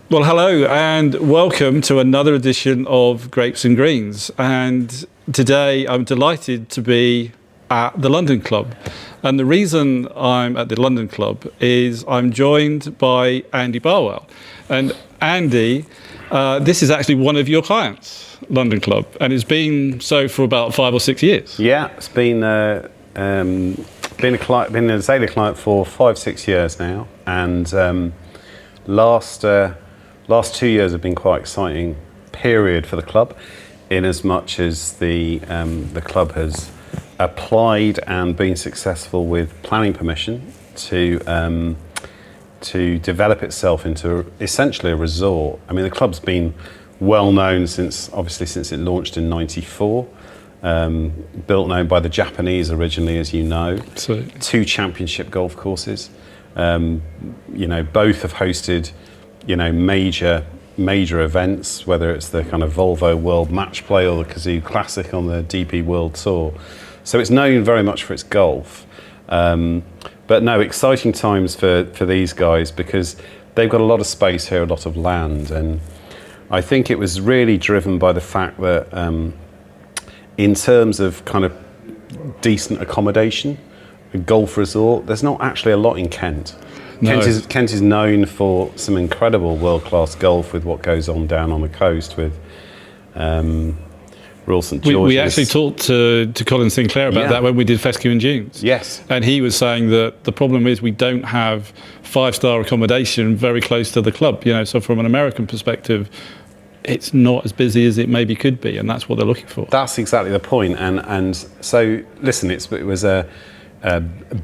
Well, hello and welcome to another edition of Grapes and Greens. And today I'm delighted to be at the London Club. And the reason I'm at the London Club is I'm joined by Andy Barwell. And Andy, this is actually one of your clients, London Club, and it's been so for about 5 or 6 years. Yeah, it's been an AZALEA client for 5-6 years now, and last 2 years have been quite exciting period for the club, in as much as the club has applied and been successful with planning permission to develop itself into essentially a resort. I mean, the club's been well known since it launched in '94. Built and owned by the Japanese originally, as you know. Absolutely. 2 championship golf courses. Both have hosted, major events, whether it's the kind of Volvo World Match Play or the Kazoo Classic on the DP World Tour. So it's known very much for its golf. But no, exciting times for these guys, because they've got a lot of space here, a lot of land. And I think it was really driven by the fact that in terms of kind of decent accommodation, a golf resort, there's not actually a lot in Kent. No. Kent is known for some incredible world-class golf with what goes on down on the coast with Royal St George's. We actually talked to Colin Sinclair about that when we did Fescue and Dunes. Yes. And he was saying that the problem is we don't have 5-star accommodation very close to the club. So from an American perspective, it's not as busy as it maybe could be, and that's what they're looking for. That's exactly the point. And so, listen, it was a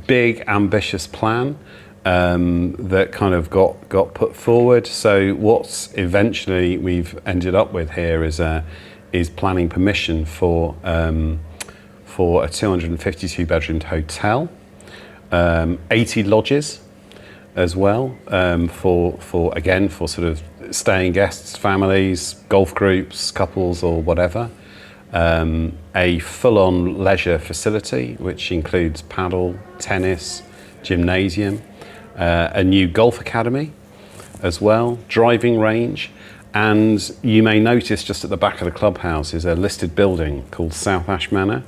big, ambitious plan that kind of got put forward. So what's eventually we've ended up with here is planning permission for a 252-bedroomed hotel, 80 lodges as well, for sort of staying guests, families, golf groups, couples or whatever. A full-on leisure facility, which includes paddle, tennis, gymnasium, a new golf academy as well, driving range. And you may notice just at the back of the clubhouse is a listed building called South Ash Manor.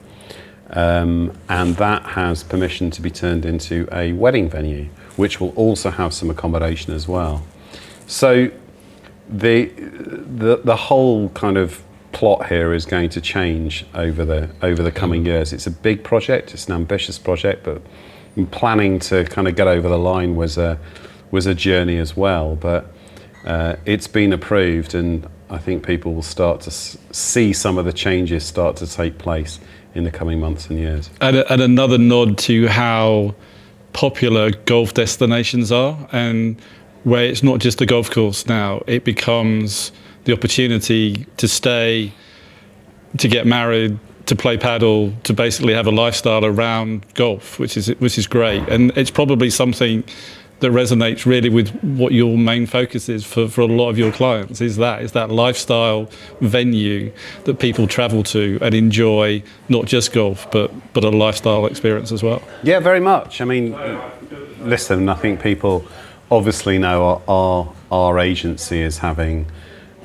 And that has permission to be turned into a wedding venue, which will also have some accommodation as well. So the whole kind of plot here is going to change over the coming years. It's a big project, it's an ambitious project, but planning to kind of get over the line was a journey as well. But it's been approved, and I think people will start to see some of the changes start to take place in the coming months and years. And another nod to how popular golf destinations are, and where it's not just a golf course now, it becomes the opportunity to stay, to get married, to play paddle, to basically have a lifestyle around golf, which is great. And it's probably something that resonates really with what your main focus is for a lot of your clients, is that lifestyle venue that people travel to and enjoy, not just golf, but a lifestyle experience as well. Yeah, very much. I mean, listen, I think people obviously know our agency is having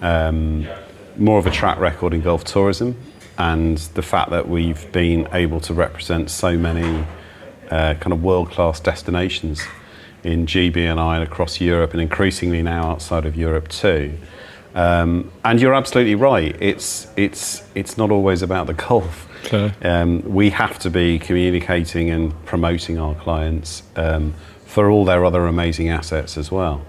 more of a track record in golf tourism, and the fact that we've been able to represent so many kind of world-class destinations in GB and I and across Europe, and increasingly now outside of Europe too. And you're absolutely right. It's not always about the golf. Okay. We have to be communicating and promoting our clients for all their other amazing assets as well.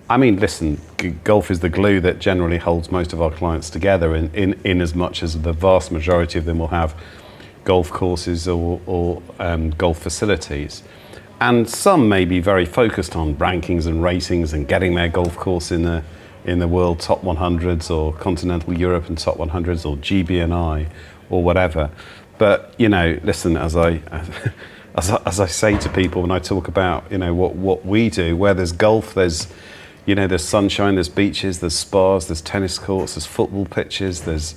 I mean, listen, golf is the glue that generally holds most of our clients together, in as much as the vast majority of them will have golf courses or golf facilities. And some may be very focused on rankings and ratings and getting their golf course in the world top 100s or continental Europe and top 100s or GB&I or whatever. But listen, as I say to people when I talk about what we do, where there's golf, there's sunshine, there's beaches, there's spas, there's tennis courts, there's football pitches, there's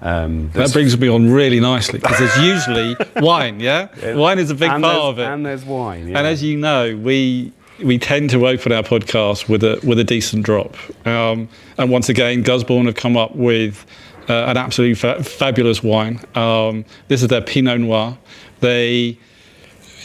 that brings me on really nicely, because there's usually wine, yeah? Wine is a big part of it. And there's wine, yeah. And as you know, we we tend to open our podcast with a decent drop. And once again, Gusbourne have come up with an absolutely fabulous wine. This is their Pinot Noir. They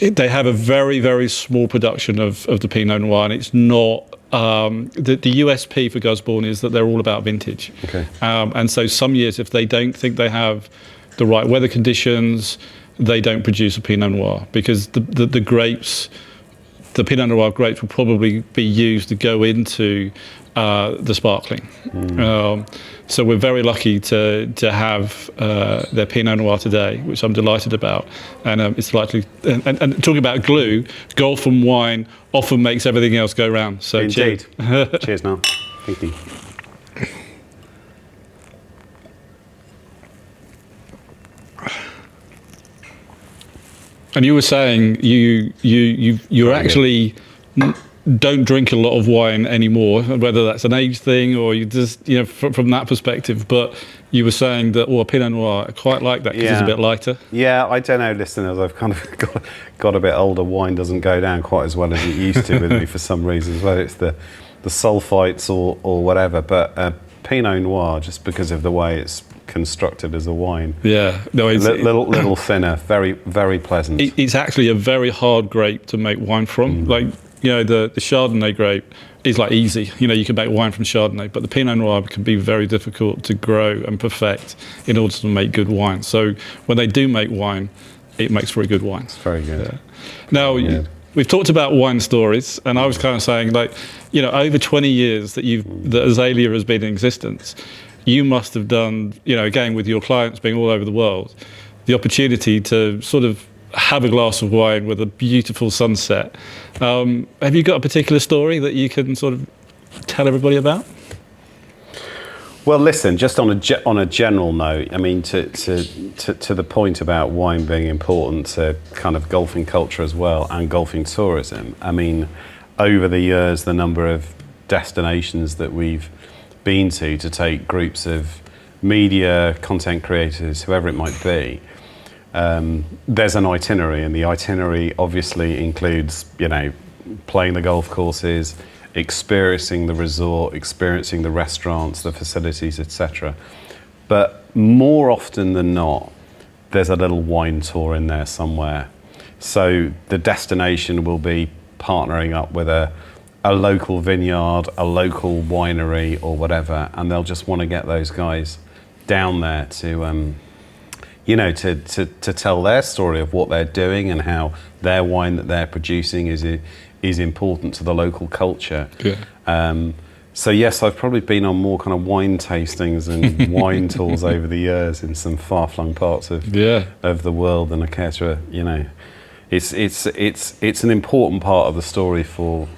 have a very, very small production of the Pinot Noir, and it's not. The USP for Gusbourne is that they're all about vintage. Okay. And so some years, if they don't think they have the right weather conditions, they don't produce a Pinot Noir, because the grapes, the Pinot Noir grapes will probably be used to go into the sparkling. So we're very lucky to have their Pinot Noir today, which I'm delighted about. And it's likely, and talking about glue, golf and wine often makes everything else go round. So Indeed. cheers. Cheers, Mel. Thank you. And you were saying you actually don't drink a lot of wine anymore, whether that's an age thing or you just, from that perspective. But you were saying that, a Pinot Noir, I quite like that because it's a bit lighter. Yeah, I don't know, listen, as I've kind of got a bit older, wine doesn't go down quite as well as it used to with me for some reasons, whether it's the sulfites or whatever. But Pinot Noir, just because of the way it's constructed as a wine. Yeah, no, it's little thinner, very, very pleasant. It's actually a very hard grape to make wine from. Like, the Chardonnay grape is like easy. You can make wine from Chardonnay, but the Pinot Noir can be very difficult to grow and perfect in order to make good wine. So when they do make wine, it makes very good wine. It's very good. Yeah. Now, we've talked about wine stories, and I was kind of saying, over 20 years that Azalea has been in existence, you must have done, again, with your clients being all over the world, the opportunity to sort of have a glass of wine with a beautiful sunset. Have you got a particular story that you can sort of tell everybody about? Well, listen, just on a general note, I mean, to the point about wine being important to kind of golfing culture as well and golfing tourism. I mean, over the years, the number of destinations that we've been to take groups of media, content creators, whoever it might be, there's an itinerary, and the itinerary obviously includes, playing the golf courses, experiencing the resort, experiencing the restaurants, the facilities, etc. But more often than not, there's a little wine tour in there somewhere. So the destination will be partnering up with a local vineyard, a local winery or whatever, and they'll just want to get those guys down there to tell their story of what they're doing and how their wine that they're producing is important to the local culture. Yeah. So yes, I've probably been on more kind of wine tastings and wine tours over the years in some far-flung parts of the world than I care to, it's an important part of the story for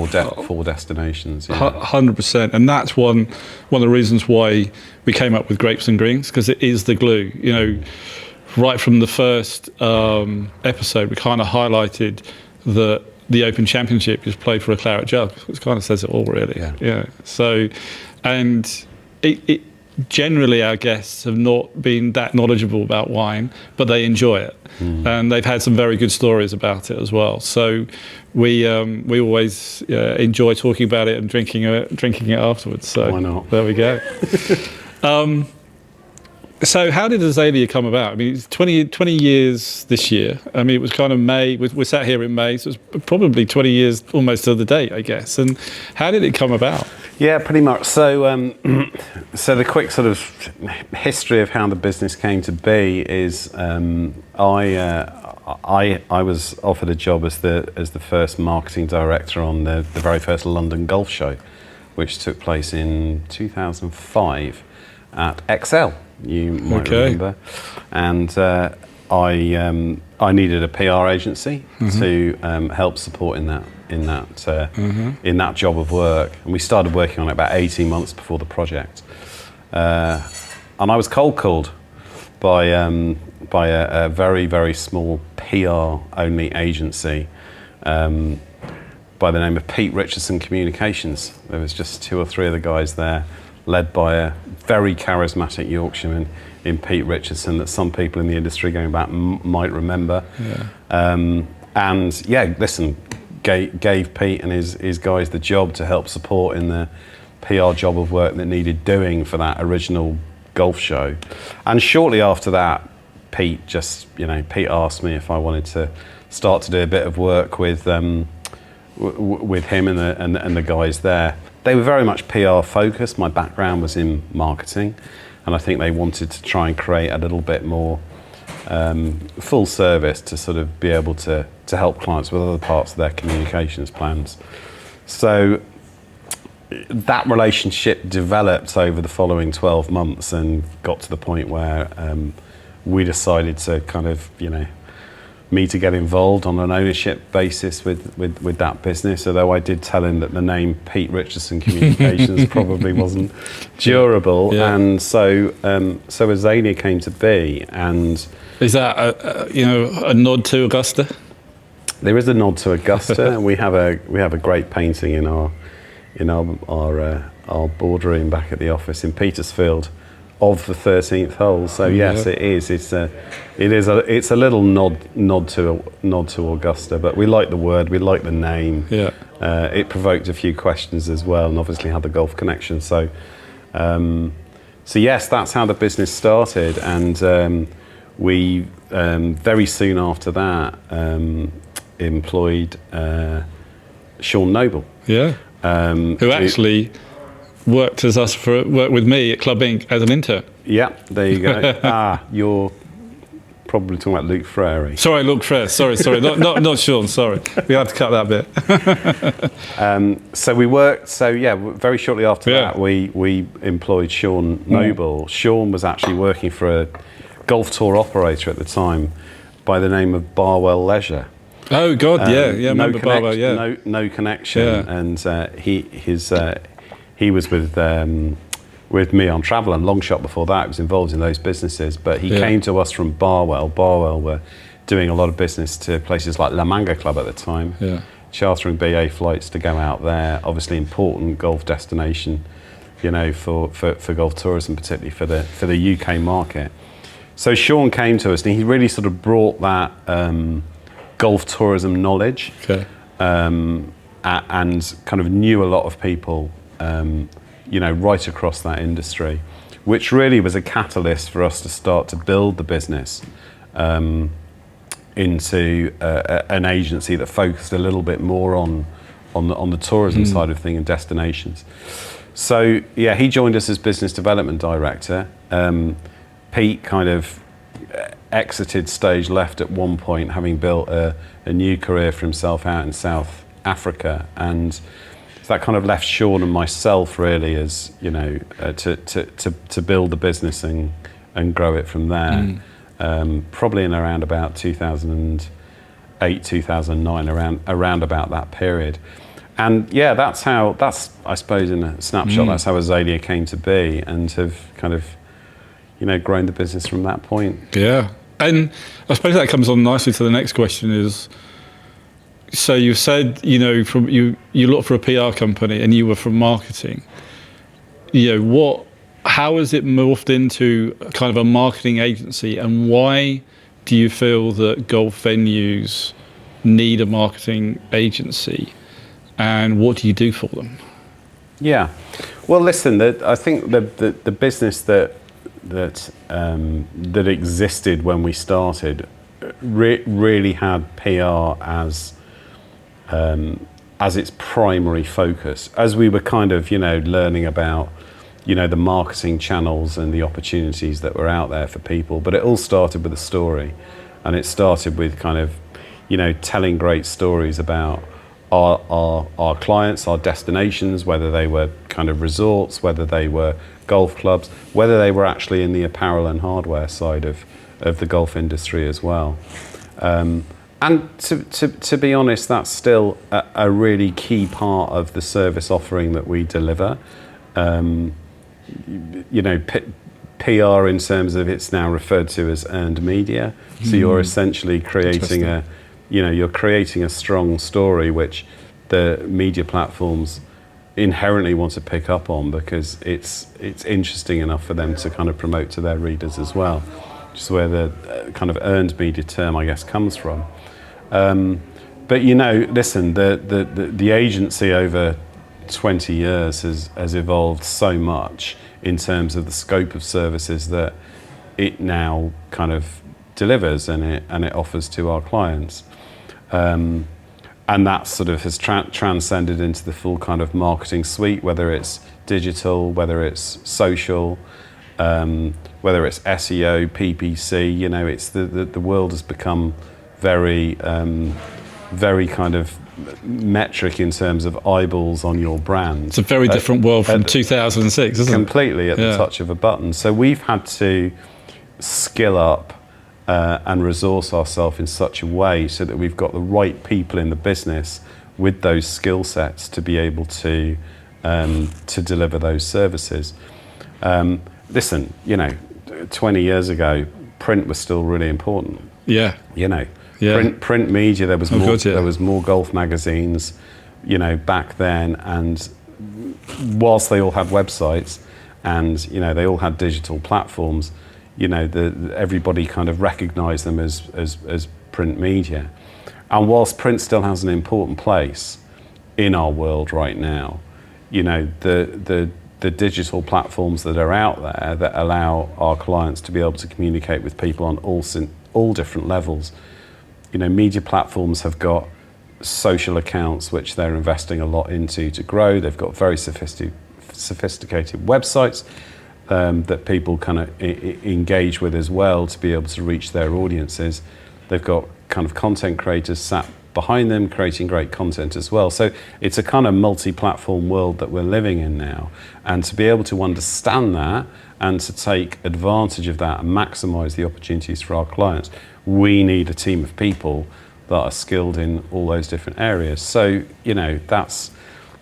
destinations. 100%, and that's one of the reasons why we came up with Grapes&Greens, because it is the glue. Right from the first episode, we kind of highlighted that the Open Championship is played for a claret jug, which kind of says it all, really. Yeah. So, and it generally our guests have not been that knowledgeable about wine, but they enjoy it, and they've had some very good stories about it as well. So we always enjoy talking about it and drinking it afterwards. So why not? There we go. So how did Azalea come about? I mean, it's 20 years this year. I mean, it was kind of May. We're sat here in May, so it's probably 20 years almost to the date, I guess. And how did it come about? Yeah, pretty much. So, so the quick sort of history of how the business came to be is I was offered a job as the first marketing director on the very first London golf show, which took place in 2005 at XL. You might remember, and I needed a PR agency to help support in that job of work, and we started working on it about 18 months before the project, and I was cold called by a very, very small PR only agency by the name of Pete Richardson Communications. There was just 2 or 3 of the guys there, led by a very charismatic Yorkshireman in Pete Richardson that some people in the industry going back might remember. Yeah. And yeah, listen, gave Pete and his guys the job to help support in the PR job of work that needed doing for that original golf show. And shortly after that, Pete asked me if I wanted to start to do a bit of work with him and the guys there. They were very much PR focused. My background was in marketing, and I think they wanted to try and create a little bit more full service to sort of be able to help clients with other parts of their communications plans. So that relationship developed over the following 12 months and got to the point where we decided to kind of, me to get involved on an ownership basis with that business, although I did tell him that the name Pete Richardson Communications probably wasn't durable. Yeah. And so AZALEA came to be. And is that a nod to Augusta? There is a nod to Augusta, and we have a great painting in our boardroom back at the office in Petersfield of the 13th hole. So yes, it is. It's a little nod to Augusta, but we like the word, we like the name. Yeah. It provoked a few questions as well, and obviously had the golf connection. So yes, that's how the business started, and we very soon after that employed Sean Noble. Yeah. Who actually worked with me at Club Inc. as an intern. Yeah, there you go. You're probably talking about Luke Frary. Sorry, Luke Frary. Sorry. Not Sean. Sorry, we had to cut that bit. So we worked. So yeah, very shortly after that, we employed Sean Noble. Sean was actually working for a golf tour operator at the time by the name of Barwell Leisure. Oh God, yeah, remember Barwell, yeah. No connection, and he was with me on Travel and Longshot before that. He was involved in those businesses, but he came to us from Barwell. Barwell were doing a lot of business to places like La Manga Club at the time, chartering BA flights to go out there. Obviously, important golf destination, for golf tourism, particularly for the UK market. So Sean came to us, and he really sort of brought that golf tourism knowledge, and kind of knew a lot of people, right across that industry, which really was a catalyst for us to start to build the business into an agency that focused a little bit more on the tourism side of things and destinations. So yeah, he joined us as business development director. Pete kind of exited stage left at one point, having built a new career for himself out in South Africa, and that kind of left Sean and myself really as to build the business and grow it from there. Probably in around about 2008, 2009, around about that period. And yeah, that's I suppose in a snapshot, that's how AZALEA came to be, and have kind of grown the business from that point. Yeah. And I suppose that comes on nicely to the next question is, so you said, from you looked for a PR company and you were from marketing. How has it morphed into kind of a marketing agency, and why do you feel that golf venues need a marketing agency, and what do you do for them? Yeah. Well, listen, I think the business that existed when we started really had PR as its primary focus. As we were kind of learning about the marketing channels and the opportunities that were out there for people, but it all started with a story, and it started with kind of telling great stories about our clients, our destinations, whether they were kind of resorts, whether they were golf clubs, whether they were actually in the apparel and hardware side of the golf industry as well. And to be honest, that's still a really key part of the service offering that we deliver. PR in terms of it's now referred to as earned media. So you're essentially creating a strong story which the media platforms inherently want to pick up on, because it's interesting enough for them to kind of promote to their readers as well, which is where the kind of earned media term, I guess, comes from. But listen, the agency over 20 years has evolved so much in terms of the scope of services that it now kind of delivers and it offers to our clients. And that sort of has transcended into the full kind of marketing suite, whether it's digital, whether it's social, whether it's SEO, PPC. It's the world has become very kind of metric in terms of eyeballs on your brand. It's a very different world from 2006, isn't it? Completely at the touch of a button. So we've had to skill up and resource ourselves in such a way so that we've got the right people in the business with those skill sets to be able to deliver those services. Listen, 20 years ago, print was still really important. Yeah. Print media, there was more golf magazines, back then, and whilst they all had websites and they all had digital platforms, everybody kind of recognised them as print media. And whilst print still has an important place in our world right now, the digital platforms that are out there that allow our clients to be able to communicate with people on all different levels. Media platforms have got social accounts which they're investing a lot into to grow. They've got very sophisticated websites that people kind of engage with as well to be able to reach their audiences. They've got kind of content creators sat behind them creating great content as well. So it's a kind of multi-platform world that we're living in now. And to be able to understand that and to take advantage of that and maximize the opportunities for our clients, we need a team of people that are skilled in all those different areas. So,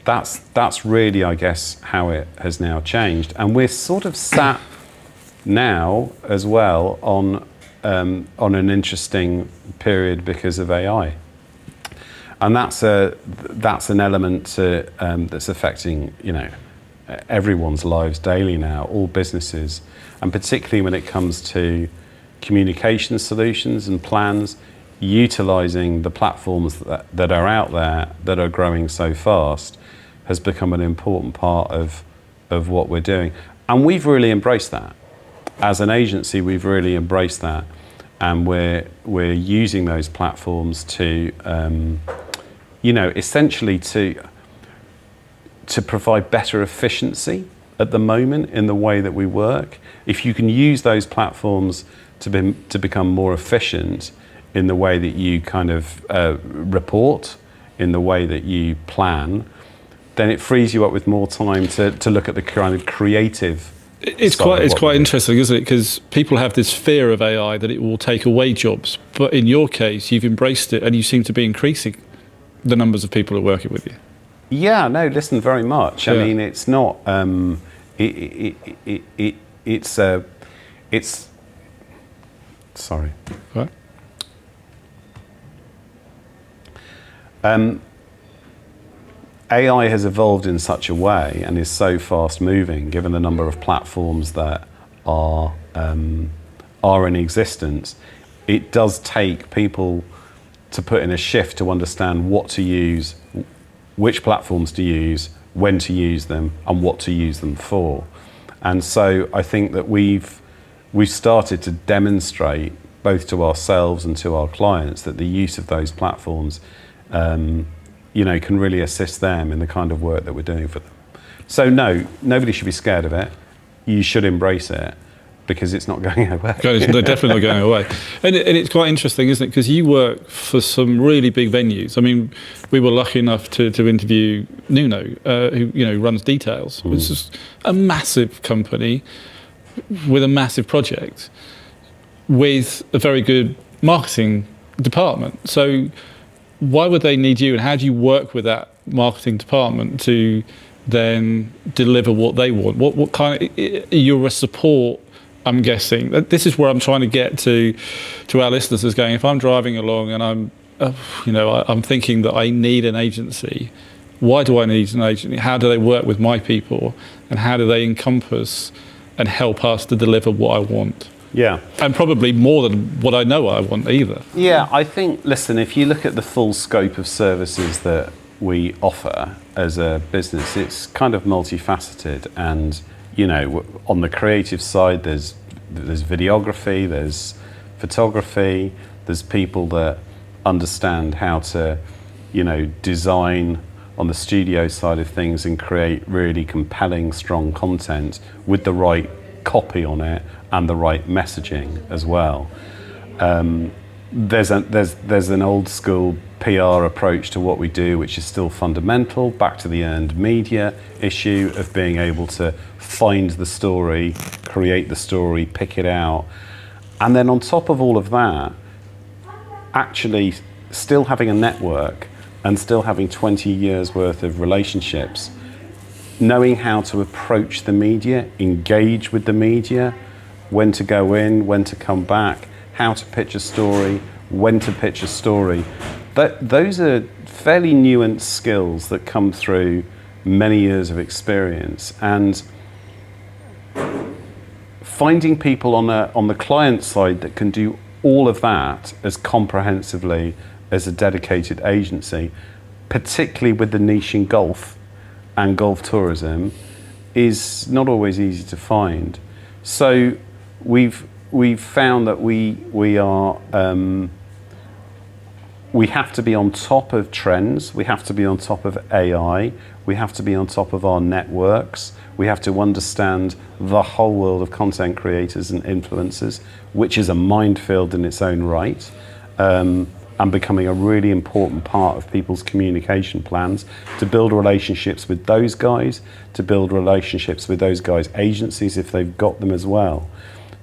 that's really, I guess, how it has now changed. And we're sort of sat now as well on an interesting period because of AI. And that's an element that's affecting, everyone's lives daily now, all businesses, and particularly when it comes to communication solutions and plans, utilising the platforms that are out there that are growing so fast has become an important part of what we're doing. And we've really embraced that. As an agency, we've really embraced that, and we're using those platforms to, essentially to provide better efficiency at the moment in the way that we work. If you can use those platforms to become more efficient in the way that you kind of report, in the way that you plan, then it frees you up with more time to look at the kind of creative. It's quite interesting, isn't it? Because people have this fear of AI that it will take away jobs, but in your case, you've embraced it, and you seem to be increasing the numbers of people who are working with you. Yeah, no, listen, very much. Yeah. I mean, it's not. It's. Sorry. What? AI has evolved in such a way and is so fast moving, given the number of platforms that are in existence. It does take people to put in a shift to understand what to use, which platforms to use, when to use them, and what to use them for. And so I think that we've started to demonstrate both to ourselves and to our clients that the use of those platforms can really assist them in the kind of work that we're doing for them. So no, nobody should be scared of it. You should embrace it, because it's not going away. They're definitely not going away. And it's quite interesting, isn't it? Because you work for some really big venues. I mean, we were lucky enough to interview Nuno, who runs Details. It's just a massive company with a massive project with a very good marketing department. So why would they need you, and how do you work with that marketing department to then deliver what they want? What kind of, you're a support, I'm guessing. This is where I'm trying to get to our listeners, is going, if I'm driving along and I'm thinking that I need an agency, why do I need an agency? How do they work with my people, and how do they encompass and help us to deliver what I want? Yeah. And probably more than what I know I want either. Yeah, I think, listen, if you look at the full scope of services that we offer as a business, it's kind of multifaceted. And, on the creative side, there's videography, there's photography, there's people that understand how to, design on the studio side of things and create really compelling, strong content with the right copy on it and the right messaging as well. There's an old school PR approach to what we do, which is still fundamental, back to the earned media issue of being able to find the story, create the story, pick it out. And then on top of all of that, actually still having a network and still having 20 years worth of relationships, knowing how to approach the media, engage with the media, when to go in, when to come back, how to pitch a story, when to pitch a story. Those are fairly nuanced skills that come through many years of experience. And finding people on the client side that can do all of that as comprehensively as a dedicated agency, particularly with the niche in golf and golf tourism, is not always easy to find. So we've found that we have to be on top of trends, we have to be on top of AI, we have to be on top of our networks, we have to understand the whole world of content creators and influencers, which is a minefield in its own right, and becoming a really important part of people's communication plans, to build relationships with those guys, to build relationships with those guys' agencies if they've got them as well.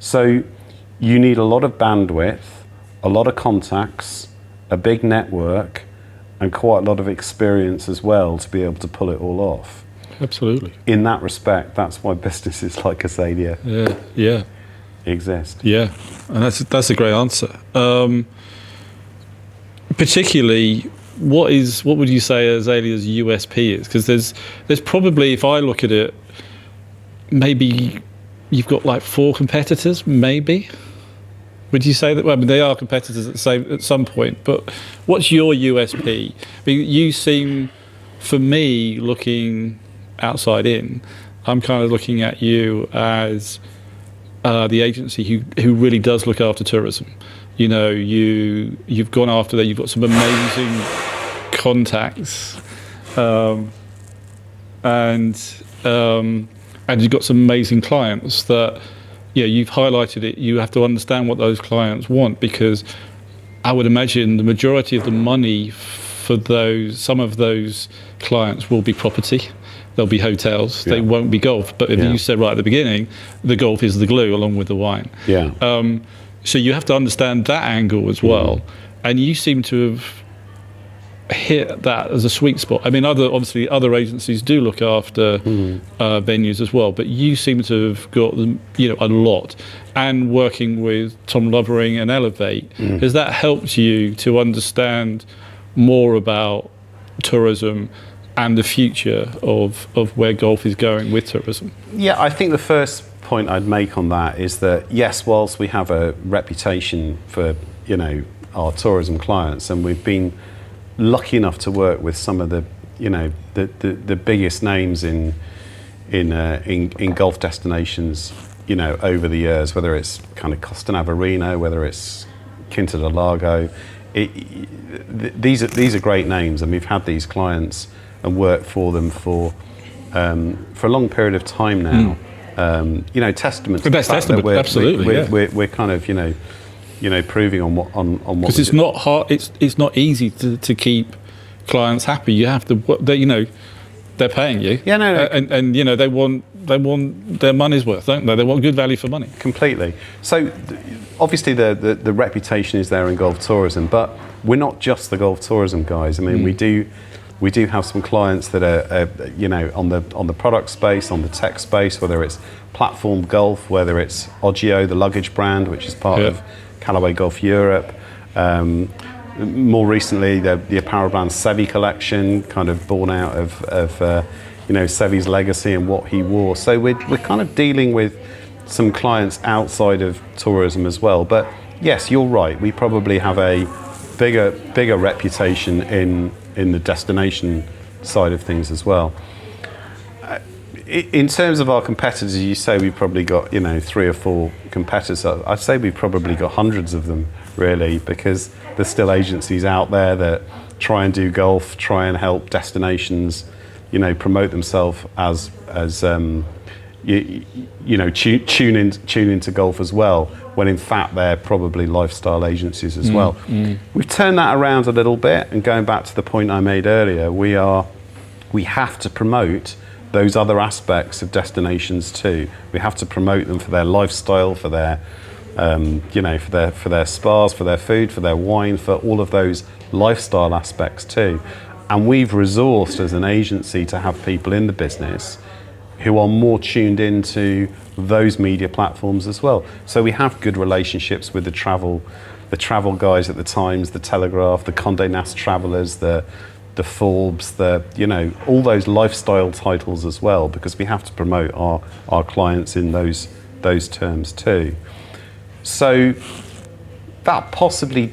So you need a lot of bandwidth, a lot of contacts, a big network, and quite a lot of experience as well to be able to pull it all off. Absolutely. In that respect, that's why businesses like Azalea exist. Yeah, and that's a great answer. Particularly, what would you say Azalea's USP is? Because there's probably, if I look at it, maybe you've got like 4 competitors, maybe. Would you say that? Well, I mean, they are competitors at some point, but what's your USP? I mean, you seem, for me, looking outside in, I'm kind of looking at you as the agency who really does look after tourism. You've gone after that. You've got some amazing contacts, and you've got some amazing clients that, you've highlighted it. You have to understand what those clients want, because I would imagine the majority of the money for some of those clients will be property. They'll be hotels. Yeah. They won't be golf. But you said right at the beginning, the golf is the glue along with the wine. Yeah. So you have to understand that angle as well. And you seem to have hit that as a sweet spot. I mean, obviously other agencies do look after venues as well, but you seem to have got them, a lot. And working with Tom Lovering and Elevate, has that helped you to understand more about tourism and the future of where golf is going with tourism? Yeah, I think the first point I'd make on that is that, yes, whilst we have a reputation for, our tourism clients, and we've been lucky enough to work with some of the biggest names in golf destinations, over the years, whether it's kind of Costa Navarino, whether it's Quinta del Lago, these are great names, and we've had these clients and worked for them for a long period of time now. Testament to the fact that we're kind of proving on what because it's not hard. It's not easy to keep clients happy. You have to. They're paying you. Yeah, no. And they want their money's worth, don't they? They want good value for money. Completely. So obviously the reputation is there in golf tourism, but we're not just the golf tourism guys. I mean, we do have some clients that are on the product space, on the tech space, whether it's Platform Golf, whether it's Ogio, the luggage brand, which is part of Callaway Golf Europe. More recently, the apparel brand Seve collection, kind of born out of Seve's legacy and what he wore. So we're kind of dealing with some clients outside of tourism as well. But yes, you're right. We probably have a bigger reputation in the destination side of things as well. In terms of our competitors, you say we've probably got 3 or 4 competitors. I'd say we've probably got hundreds of them, really, because there's still agencies out there that try and do golf, try and help destinations, promote themselves as tune into golf as well, when in fact they're probably lifestyle agencies as well. We've turned that around a little bit, and going back to the point I made earlier, we have to promote those other aspects of destinations too. We have to promote them for their lifestyle, for their for their spas, for their food, for their wine, for all of those lifestyle aspects too. And we've resourced as an agency to have people in the business who are more tuned into those media platforms as well. So we have good relationships with the travel guys at the Times, the Telegraph, the Condé Nast Travelers, the Forbes, all those lifestyle titles as well, because we have to promote our clients in those terms too. So that possibly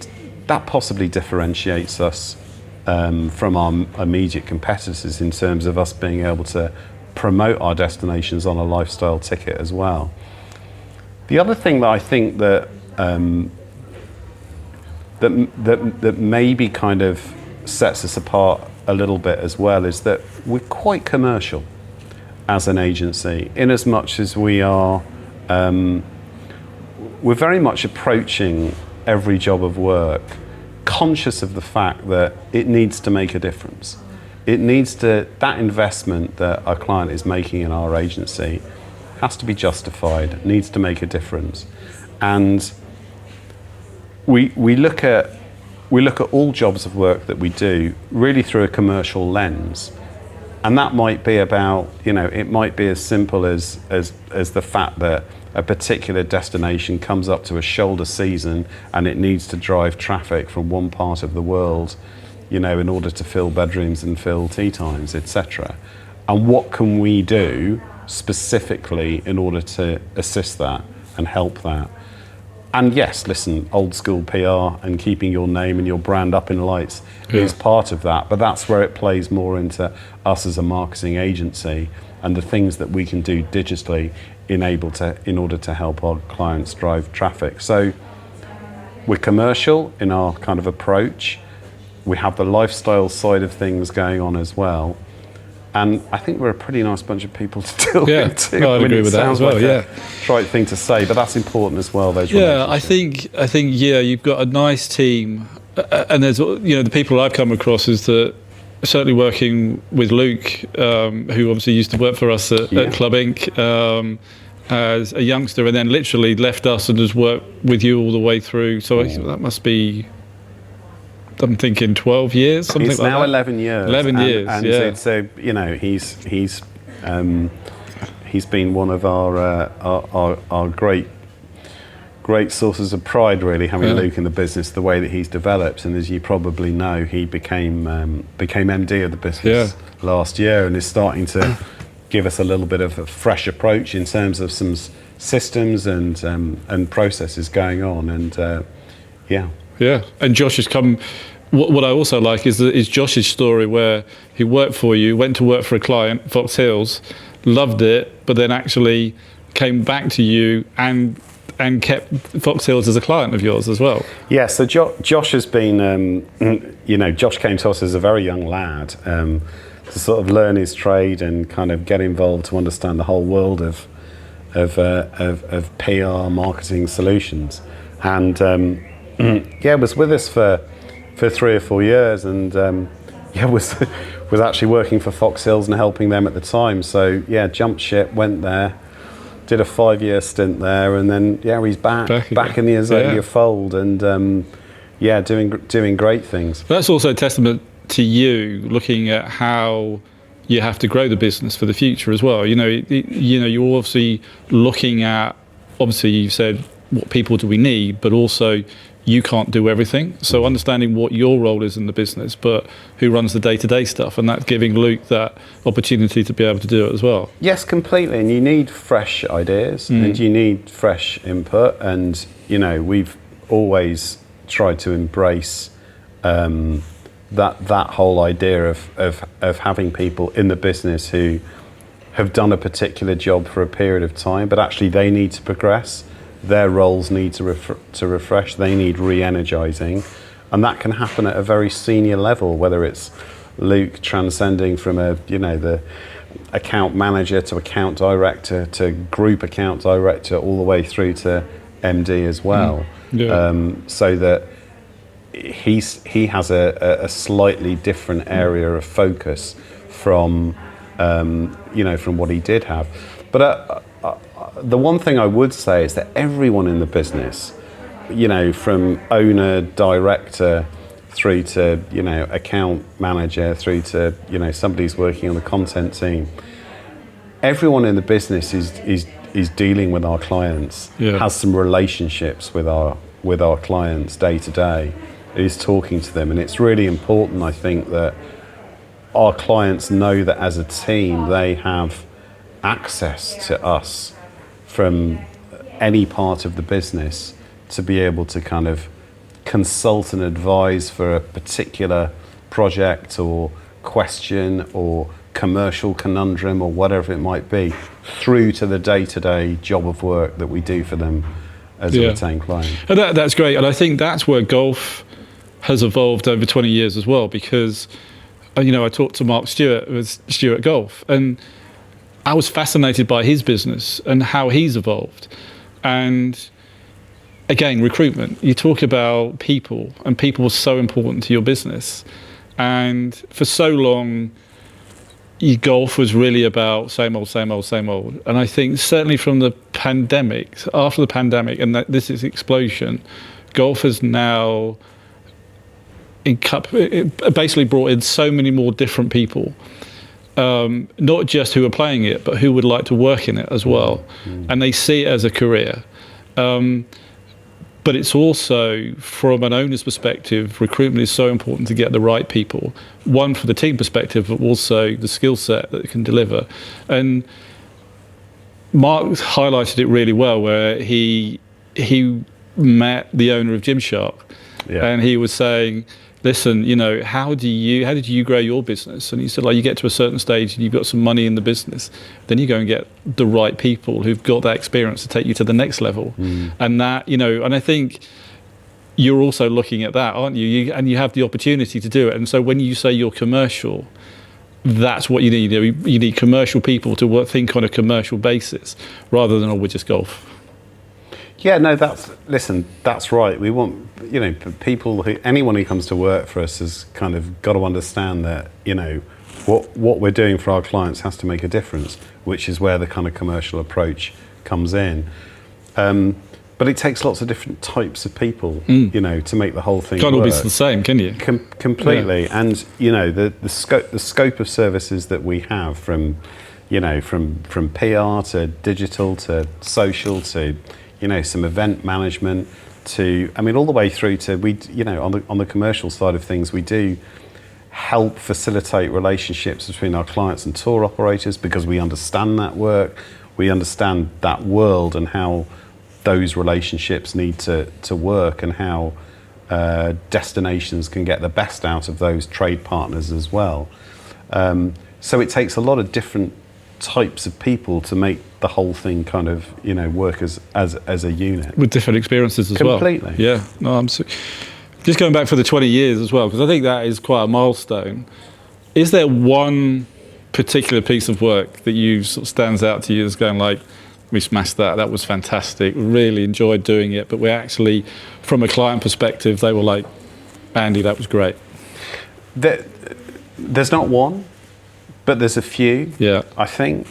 differentiates us from our immediate competitors in terms of us being able to promote our destinations on a lifestyle ticket as well. The other thing that I think that maybe kind of sets us apart a little bit as well is that we're quite commercial as an agency, in as much as we are we're very much approaching every job of work conscious of the fact that it needs to make a difference. That investment that our client is making in our agency has to be justified, needs to make a difference. And we look at all jobs of work that we do really through a commercial lens. And that might be about, it might be as simple as the fact that a particular destination comes up to a shoulder season and it needs to drive traffic from one part of the world, in order to fill bedrooms and fill tea times, etc. And what can we do specifically in order to assist that and help that? And yes, listen, old school PR and keeping your name and your brand up in lights is part of that, but that's where it plays more into us as a marketing agency and the things that we can do digitally in order to help our clients drive traffic. So we're commercial in our kind of approach. We have the lifestyle side of things going on as well. And I think we're a pretty nice bunch of people to deal with too. No, I'd agree with that as well. Like a trite thing to say, but that's important as well. Those relationships. I think you've got a nice team, and there's the people I've come across is that certainly working with Luke, who obviously used to work for us at Club Inc. As a youngster, and then literally left us and has worked with you all the way through. So that must be, I'm thinking 12 years, something like that. It's now 11 years. 11 years, and so he's been one of our great sources of pride, really, having Luke in the business, the way that he's developed. And as you probably know, he became MD of the business last year and is starting to give us a little bit of a fresh approach in terms of some systems and processes going on. And and Josh has come. What I also like is Josh's story, where he worked for you, went to work for a client, Fox Hills, loved it, but then actually came back to you and kept Fox Hills as a client of yours as well. Yeah, so Josh has been, Josh came to us as a very young lad to sort of learn his trade and kind of get involved to understand the whole world of PR marketing solutions, and was with us for 3 or 4 years, and was actually working for Fox Hills and helping them at the time. So jumped ship, went there, did a 5-year stint there, and then he's back in the AZALEA fold, and doing great things. That's also a testament to you looking at how you have to grow the business for the future as well. You're obviously looking at, obviously you've said what people do we need, but also you can't do everything. So understanding what your role is in the business, but who runs the day-to-day stuff, and that's giving Luke that opportunity to be able to do it as well. Yes, completely. And you need fresh ideas and you need fresh input. And, you know, we've always tried to embrace that whole idea of having people in the business who have done a particular job for a period of time, but actually they need to progress. Their roles need to refresh. They need re-energizing, and that can happen at a very senior level. Whether it's Luke transcending from the account manager to account director to group account director, all the way through to MD as well. So that he has a slightly different area of focus from from what he did have. But the one thing I would say is that everyone in the business, from owner, director, through to, account manager, through to, somebody's working on the content team, everyone in the business is dealing with our clients, has some relationships with our clients day to day, is talking to them. And it's really important, I think, that our clients know that as a team, they have access to us from any part of the business to be able to kind of consult and advise for a particular project or question or commercial conundrum or whatever it might be, through to the day-to-day job of work that we do for them as a retained client. And that's great. And I think that's where golf has evolved over 20 years as well, because I talked to Mark Stewart with Stewart Golf, and I was fascinated by his business and how he's evolved. And again, recruitment, you talk about people, and people are so important to your business. And for so long, golf was really about same old, same old, same old. And I think certainly from the pandemic, after the pandemic, and this is explosion, golf has now it basically brought in so many more different people. Not just who are playing it, but who would like to work in it as well. And they see it as a career. But it's also, from an owner's perspective, recruitment is so important to get the right people. One, from the team perspective, but also the skill set that it can deliver. And Mark highlighted it really well, where he met the owner of Gymshark, and he was saying, listen, how did you grow your business? And he said, you get to a certain stage and you've got some money in the business, then you go and get the right people who've got that experience to take you to the next level. And that, and I think you're also looking at that, aren't you? And you have the opportunity to do it. And so when you say you're commercial, that's what you need. You need commercial people to think on a commercial basis rather than, we're just golf. Yeah, no, that's right. We want, people anyone who comes to work for us has kind of got to understand that, what we're doing for our clients has to make a difference, which is where the kind of commercial approach comes in. But it takes lots of different types of people, to make the whole thing Can't work. all be the same, can you? Completely. Yeah. And, the scope of services that we have from PR to digital to social to, some event management to, all the way through to, on the commercial side of things, we do help facilitate relationships between our clients and tour operators, because we understand that work, we understand that world and how those relationships need to work, and how destinations can get the best out of those trade partners as well. So it takes a lot of different types of people to make the whole thing kind of work as a unit with different experiences as completely. Yeah, no, I'm just going back for the 20 years as well, because I think that is quite a milestone. Is there one particular piece of work that you sort of stands out to you as going like, we smashed that was fantastic, really enjoyed doing it, but we actually, from a client perspective, they were like, Andy, that was great? There's not one, but there's a few. Yeah, I think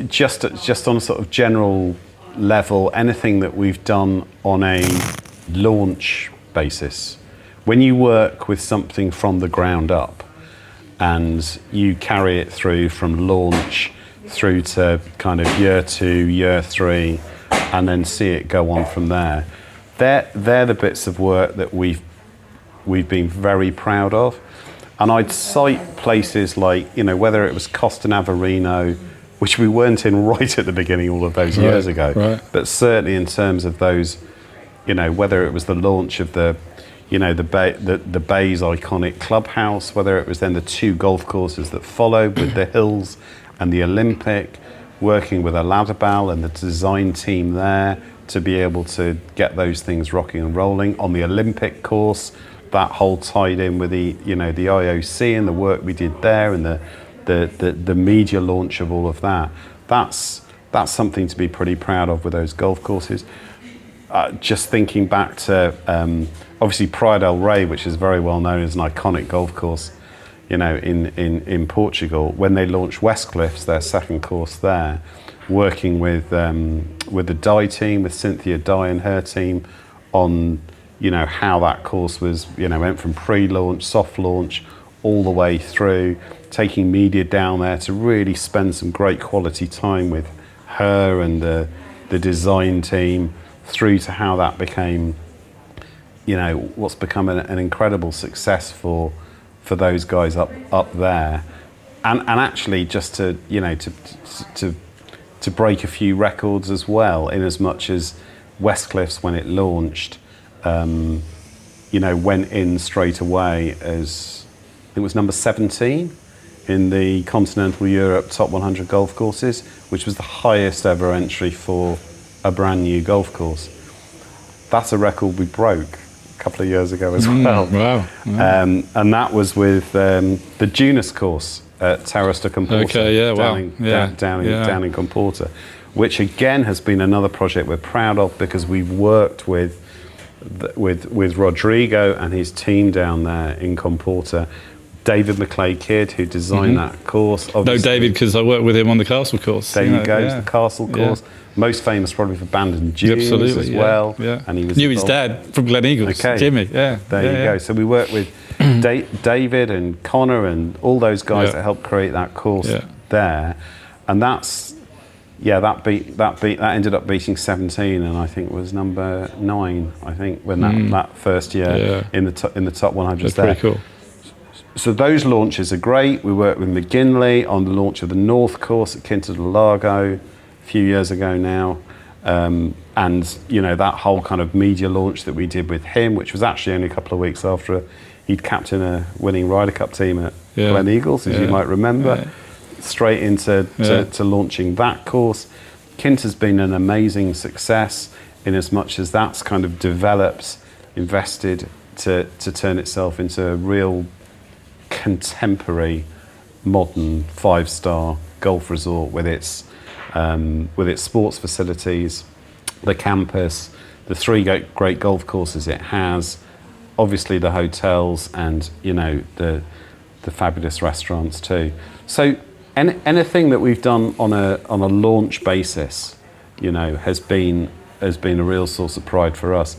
just on a sort of general level, anything that we've done on a launch basis, when you work with something from the ground up and you carry it through from launch through to kind of year 2, year 3, and then see it go on from there, they're the bits of work that we've been very proud of. And I'd cite places like, whether it was Costa Navarino, which we weren't in right at the beginning all of those years ago, but certainly in terms of those, whether it was the launch of the Bay's iconic clubhouse, whether it was then the 2 golf courses that followed with the Hills and the Olympic, working with Aladabal and the design team there to be able to get those things rocking and rolling. On the Olympic course, that whole tied in with the IOC and the work we did there and the media launch of all of that. That's something to be pretty proud of with those golf courses. Just thinking back to obviously Praia del Rei, which is very well known as an iconic golf course, in Portugal. When they launched West Cliffs, their second course there, working with the Dye team, with Cynthia Dye and her team, on how that course was, went from pre-launch, soft launch, all the way through, taking media down there to really spend some great quality time with her and the design team, through to how that became, what's become an incredible success for those guys up there, and actually just to break a few records as well, in as much as West Cliffs, when it launched, went in straight away as, I think it was number 17 in the Continental Europe Top 100 golf courses, which was the highest ever entry for a brand new golf course. That's a record we broke a couple of years ago as well. Wow. And that was with the Junus course at Terrace de Comporta, down in Comporta, which again has been another project we're proud of, because we've worked with Rodrigo and his team down there in Comporta. David McClay-Kidd, who designed that course. No, David, because I worked with him on the Castle course. There you go, the Castle course. Most famous probably for Bandon Dunes as well. Yeah. And he was knew his dad from Glen Eagles, Jimmy. Yeah. There you go. So we worked with David and Connor and all those guys that helped create that course there. And that ended up beating 17, and I think was number 9. I think when that first year in the top 100 That's there. Pretty cool. So those launches are great. We worked with McGinley on the launch of the North course at Quinta del Lago a few years ago now, and that whole kind of media launch that we did with him, which was actually only a couple of weeks after he'd captained a winning Ryder Cup team at Glen Eagles, as you might remember. Straight into to launching that course. Quinta's been an amazing success, in as much as that's kind of developed, invested to turn itself into a real contemporary, modern 5-star golf resort with its sports facilities, the campus, the 3 great golf courses it has, obviously the hotels, and the fabulous restaurants too. So anything that we've done on a launch basis, has been a real source of pride for us.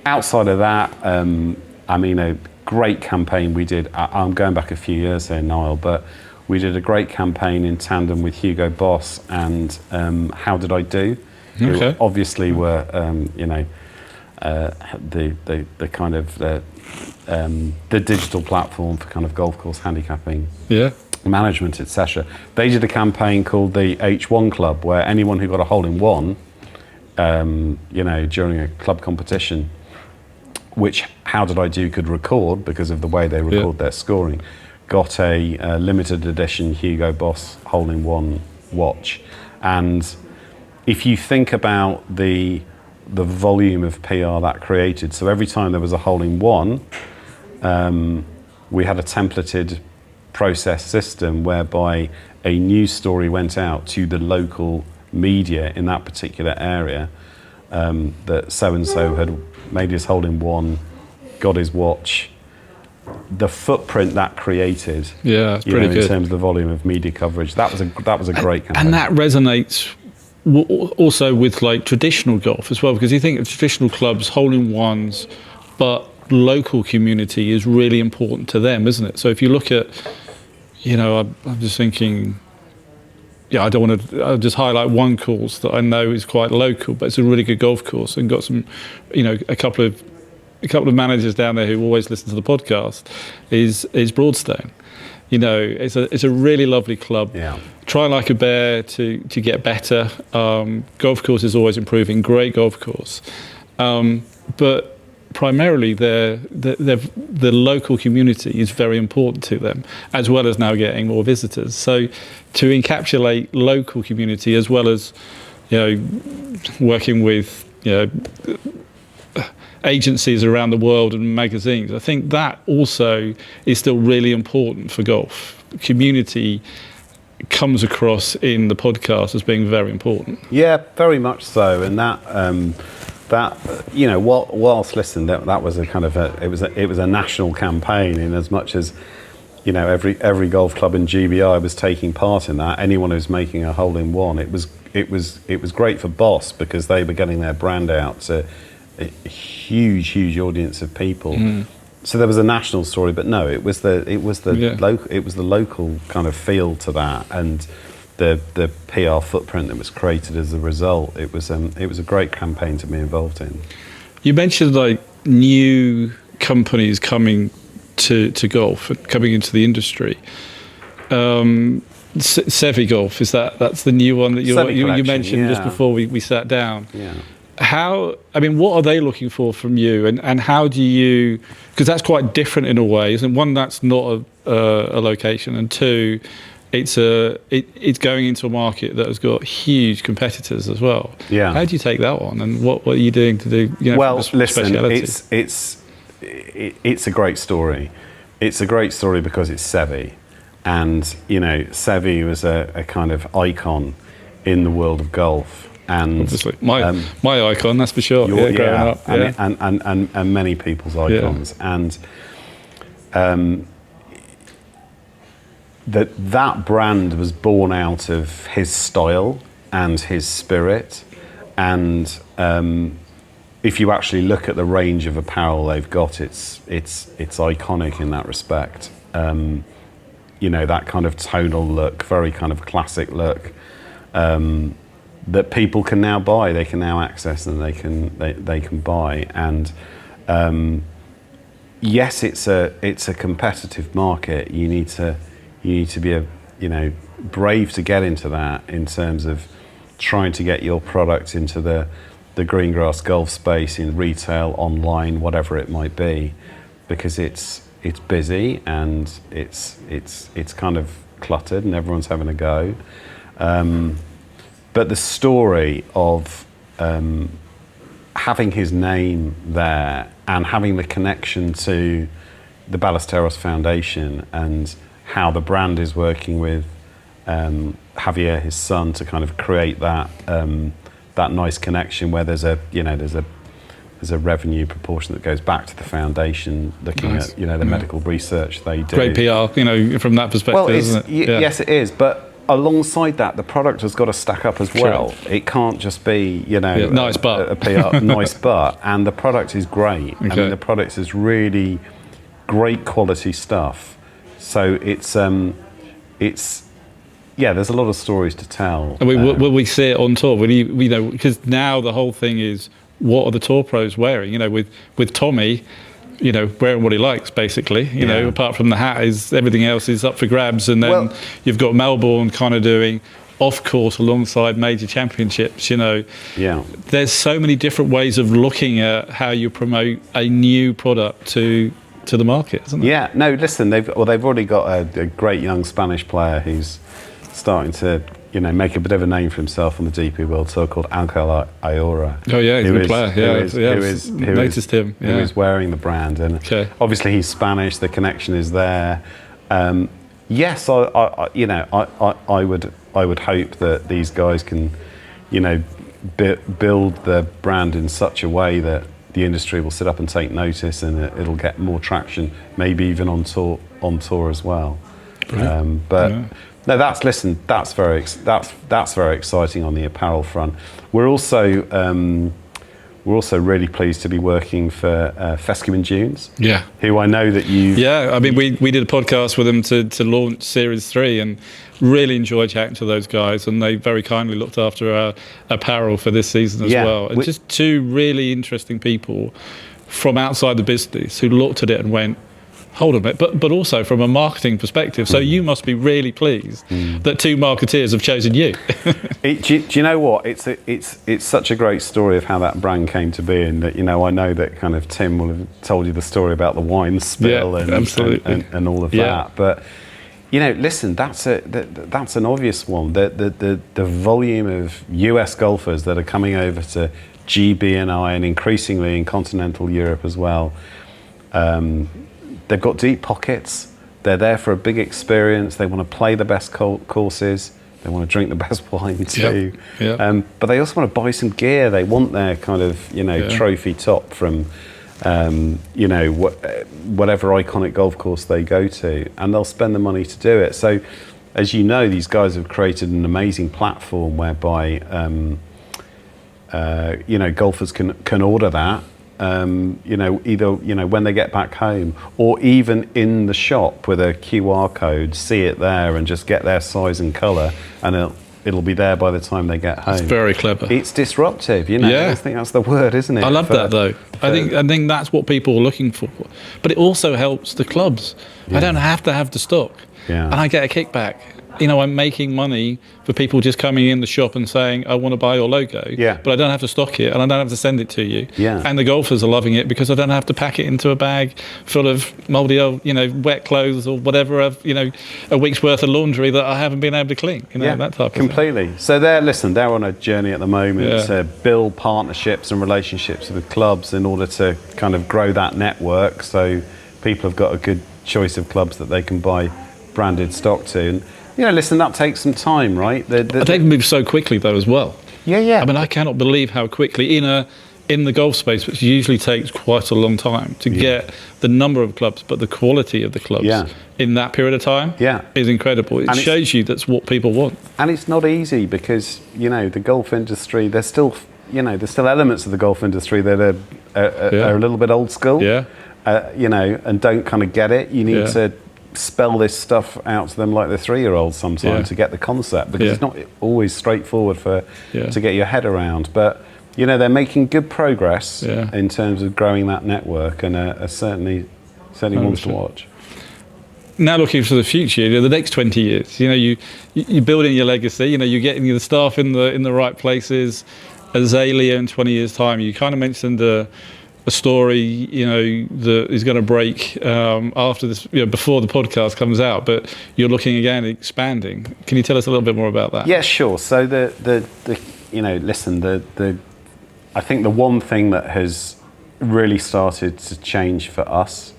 Outside of that, a great campaign we did. I'm going back a few years here, Niall, but we did a great campaign in tandem with Hugo Boss and How Did I Do? Who obviously were, the kind of the digital platform for kind of golf course handicapping. Management, etc. They did a campaign called the H1 Club, where anyone who got a hole in one, during a club competition, which How Did I Do could record because of the way they record their scoring, got a limited edition Hugo Boss hole in one watch. And if you think about the volume of PR that created, so every time there was a hole in one, we had a templated process system whereby a news story went out to the local media in that particular area, that so-and-so had made his hole in one, got his watch. The footprint that created, it's pretty good in terms of the volume of media coverage, that was a great campaign. And that resonates also with like traditional golf as well, because you think of traditional clubs, hole in ones, but local community is really important to them, isn't it? So if you look at, I'm just thinking, I don't want to. I'll just highlight one course that I know is quite local, but it's a really good golf course and got some, a couple of managers down there who always listen to the podcast. Is Broadstone. It's a really lovely club. Yeah. Try like a bear to get better. Golf course is always improving. Great golf course, but primarily the local community is very important to them, as well as now getting more visitors. So to encapsulate local community as well as working with agencies around the world and magazines, I think that also is still really important for golf. Community comes across in the podcast as being very important. Yeah, very much so. And whilst listen, that was it was a national campaign, in as much as every golf club in GBI was taking part in that. Anyone who's making a hole in one, it was great for Boss, because they were getting their brand out to a huge audience of people. So there was a national story, but no, it was the local kind of feel to that, and the PR footprint that was created as a result. It was a great campaign to be involved in. You mentioned like new companies coming to golf, coming into the industry. Sevi Golf, that's the new one that you mentioned just before we sat down. Yeah. What are they looking for from you, and how do you? Because that's quite different in a way, isn't it? One, that's not a location, and two, it's going into a market that has got huge competitors as well. Yeah. How do you take that on, and what are you doing to do? Well, listen, it's a great story. It's a great story because it's Sevi, and Sevi was a kind of icon in the world of golf. And obviously, my icon, that's for sure. Growing up, and many people's icons, and that brand was born out of his style and his spirit, and if you actually look at the range of apparel they've got, it's iconic in that respect. That kind of tonal look, very kind of classic look. That people can now buy, they can now access, and they can buy. And yes, it's a competitive market. You need to be brave to get into that, in terms of trying to get your product into the green grass golf space, in retail, online, whatever it might be, because it's busy and it's kind of cluttered and everyone's having a go. But the story of having his name there and having the connection to the Ballesteros Foundation, and how the brand is working with Javier, his son, to kind of create that nice connection where there's a revenue proportion that goes back to the foundation, looking at the medical research they do. Great PR, from that perspective, isn't it? Yes, it is, but alongside that, the product has got to stack up as well. Sure. It can't just be, nice butt. a PR, nice butt. And the product is great. Okay. The product is really great quality stuff. So there's a lot of stories to tell. And will we see it on tour? Because now the whole thing is, what are the tour pros wearing? With Tommy, wearing what he likes, basically. Apart from the hat, everything else is up for grabs. And then you've got Melbourne kind of doing off course alongside major championships. There's so many different ways of looking at how you promote a new product to the market, isn't there? Yeah. No, listen. They've already got a great young Spanish player who's starting to make a bit of a name for himself on the DP World Tour, called Ángel Ayora. Oh yeah, he's a good player. Who noticed him. Who is wearing the brand, and obviously he's Spanish. The connection is there. Yes, I would hope that these guys can, build the brand in such a way that the industry will sit up and take notice, and it'll get more traction, maybe even on tour as well. No, that's very exciting on the apparel front. We're also we're also really pleased to be working for Fescue and Dunes, Yeah. who I know that you... Yeah, I mean, we did a podcast with them to launch Series 3 and really enjoyed chatting to those guys, and they very kindly looked after our apparel for this season as well. And just two really interesting people from outside the business who looked at it and went, hold on a minute, but also from a marketing perspective. So you must be really pleased that two marketeers have chosen you. Do you know what? It's such a great story of how that brand came to be, and that, I know that kind of Tim will have told you the story about the wine spill and all of that. But listen, that's an obvious one. The volume of US golfers that are coming over to GB&I and increasingly in continental Europe as well. They've got deep pockets. They're there for a big experience. They want to play the best courses. They want to drink the best wine too. But they also want to buy some gear. They want their kind of, trophy top from, whatever iconic golf course they go to, and they'll spend the money to do it. So, as you know, these guys have created an amazing platform whereby, golfers can order that. Either when they get back home, or even in the shop with a QR code, see it there and just get their size and colour, and it'll be there by the time they get home. It's very clever. It's disruptive, I think that's the word, isn't it? I love that though. I think that's what people are looking for. But it also helps the clubs. I don't have to have the stock, and I get a kickback. I'm making money for people just coming in the shop and saying, I want to buy your logo, but I don't have to stock it and I don't have to send it to you. And the golfers are loving it because I don't have to pack it into a bag full of mouldy old, wet clothes or whatever, a week's worth of laundry that I haven't been able to clean, that type of completely thing. So they're on a journey at the moment to build partnerships and relationships with clubs in order to kind of grow that network, so people have got a good choice of clubs that they can buy branded stock to. And listen, that takes some time, right? They've moved so quickly, though, as well. Yeah. I mean, I cannot believe how quickly in the golf space, which usually takes quite a long time to get the number of clubs, but the quality of the clubs in that period of time is incredible. It shows you that's what people want. And it's not easy because, the golf industry, there's still elements of the golf industry that are a little bit old school, and don't kind of get it. You need to spell this stuff out to them like the 3-year-olds sometimes to get the concept, because it's not always straightforward to get your head around. But they're making good progress in terms of growing that network, and are certainly ones to watch. Now looking to the future, the next 20 years, you're building your legacy. You're getting the staff in the right places. AZALEA in 20 years' time. You kind of mentioned a story, that is going to break after this, before the podcast comes out. But you're looking again, expanding. Can you tell us a little bit more about that? Yeah, sure. So I think the one thing that has really started to change for us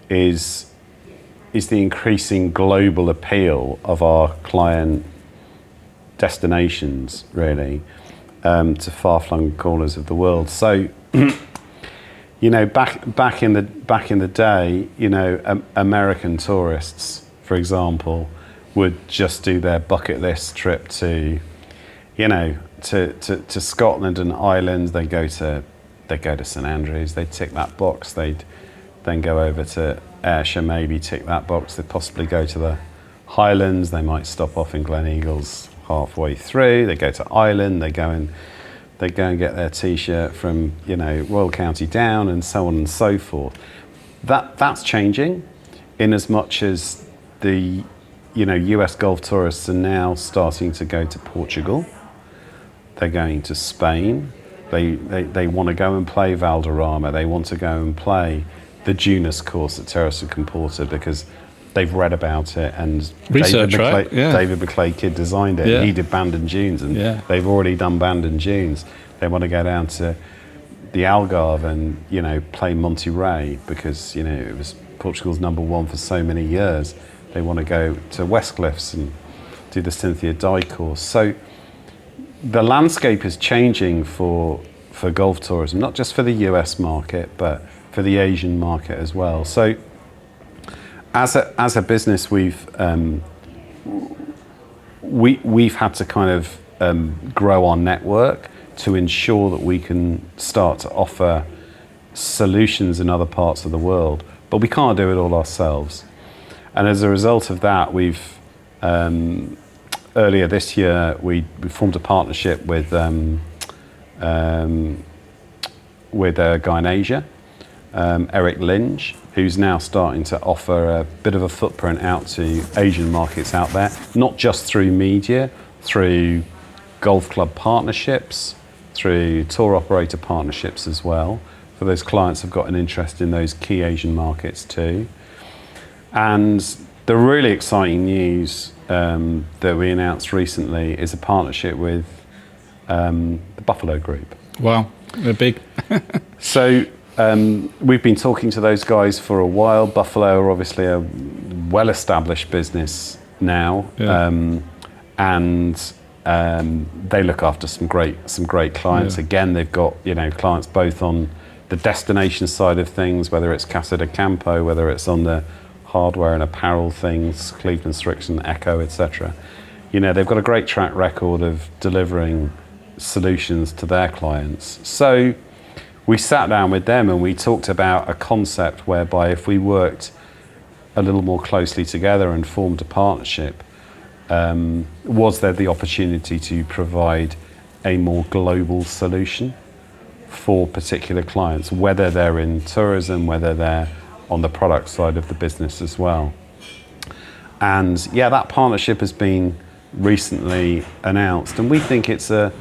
is the increasing global appeal of our client destinations, really, to far-flung corners of the world. So. Back in the day, American tourists, for example, would just do their bucket list trip to Scotland and Ireland. They go to St Andrews. They'd tick that box. They'd then go over to Ayrshire, maybe tick that box. They'd possibly go to the Highlands. They might stop off in Glen Eagles halfway through. They go to Ireland. They go and get their T-shirt from, Royal County Down, and so on and so forth. That's changing, in as much as the, US golf tourists are now starting to go to Portugal. They're going to Spain. They want to go and play Valderrama. They want to go and play the Dunas course at Terrace of Comporta because they've read about it, and David McClay Kidd designed it. And he did Bandon Dunes, and they've already done Bandon Dunes. They want to go down to the Algarve and play Monte Rey because it was Portugal's #1 for so many years. They want to go to Westcliffs and do the Cynthia Dye course. So the landscape is changing for golf tourism, not just for the US market, but for the Asian market as well. So as a business, we've had to kind of grow our network to ensure that we can start to offer solutions in other parts of the world, but we can't do it all ourselves. And as a result of that, we've earlier this year we formed a partnership with a guy in Asia, Eric Linge, who's now starting to offer a bit of a footprint out to Asian markets out there, not just through media, through golf club partnerships, through tour operator partnerships as well, for those clients who've got an interest in those key Asian markets too. And the really exciting news that we announced recently is a partnership with the Buffalo Group. Wow, they're big. So we've been talking to those guys for a while. Buffalo are obviously a well-established business now, and they look after some great clients. Yeah. Again, they've got clients both on the destination side of things, whether it's Casa de Campo, whether it's on the hardware and apparel things, Cleveland Strixon, Echo, etc. They've got a great track record of delivering solutions to their clients. So we sat down with them and we talked about a concept whereby if we worked a little more closely together and formed a partnership, was there the opportunity to provide a more global solution for particular clients, whether they're in tourism, whether they're on the product side of the business as well. And that partnership has been recently announced, and we think it's a